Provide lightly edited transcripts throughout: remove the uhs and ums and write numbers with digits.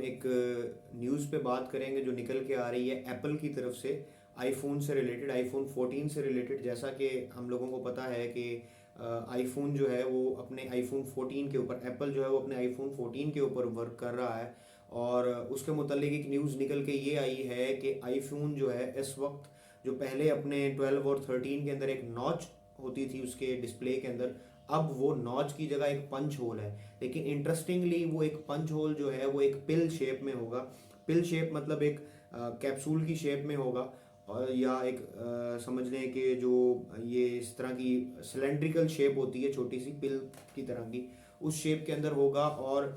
एक न्यूज़ पे बात करेंगे जो निकल के आ रही है एप्पल की तरफ से आईफोन से रिलेटेड, आईफोन 14 से रिलेटेड। जैसा कि हम लोगों को पता है कि आईफोन जो है वो अपने आईफोन 14 के ऊपर, एप्पल जो है वो अपने आईफोन 14 के ऊपर वर्क कर रहा है। और उसके मुतालिक एक न्यूज़ निकल के ये आई है कि आईफोन जो है इस वक्त, जो पहले अपने 12 और 13 के अंदर एक नॉच होती थी उसके डिस्प्ले के अंदर, अब वो नॉच की जगह एक पंच होल है। लेकिन इंटरेस्टिंगली वो एक पंच होल जो है वो एक पिल शेप में होगा। पिल शेप मतलब एक कैप्सूल की शेप में होगा, और या एक समझ लें कि जो ये इस तरह की सिलेंड्रिकल शेप होती है छोटी सी पिल की तरह की, उस शेप के अंदर होगा। और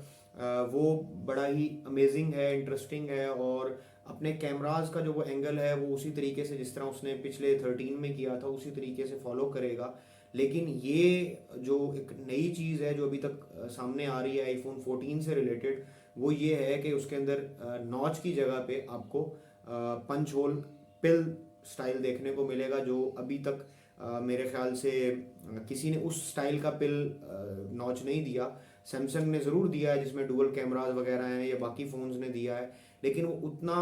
वो बड़ा ही अमेजिंग है, इंटरेस्टिंग है। और अपने कैमराज का जो वो एंगल है वो उसी तरीके से जिस तरह उसने पिछले 13 में किया था उसी तरीके से फॉलो करेगा। लेकिन ये जो एक नई चीज़ है जो अभी तक सामने आ रही है आईफोन 14 से रिलेटेड, वो ये है कि उसके अंदर नॉच की जगह पे आपको पंच होल पिल स्टाइल देखने को मिलेगा, जो अभी तक मेरे ख्याल से किसी ने उस स्टाइल का पिल नॉच नहीं दिया। सैमसंग ने ज़रूर दिया है जिसमें डुअल कैमराज वगैरह हैं, या बाकी फ़ोन्स ने दिया है, लेकिन वो उतना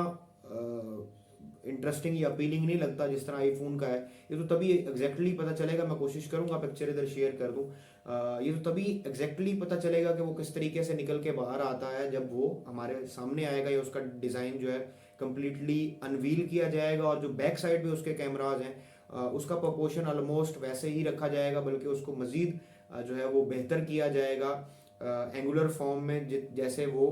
इंटरेस्टिंग या अपीलिंग नहीं लगता जिस तरह आईफोन का है। ये तो तभी एग्जैक्टली पता चलेगा, मैं कोशिश करूंगा पिक्चर इधर शेयर कर दूं। ये तो तभी एग्जैक्टली पता चलेगा कि वो किस तरीके से निकल के बाहर आता है जब वो हमारे सामने आएगा, या उसका डिज़ाइन जो है कम्प्लीटली अनवील किया जाएगा। और जो बैक साइड पे उसके कैमराज हैं उसका प्रोपोर्शन ऑलमोस्ट वैसे ही रखा जाएगा, बल्कि उसको मज़ीद जो है वो बेहतर किया जाएगा एंगुलर फॉर्म में, जैसे वो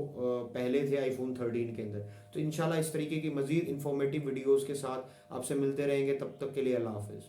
पहले थे आईफोन 13 के अंदर। तो इंशाल्लाह इस तरीके की मज़ीद इंफॉर्मेटिव वीडियोस के साथ आपसे मिलते रहेंगे। तब तक के लिए अल्लाह हाफिज़।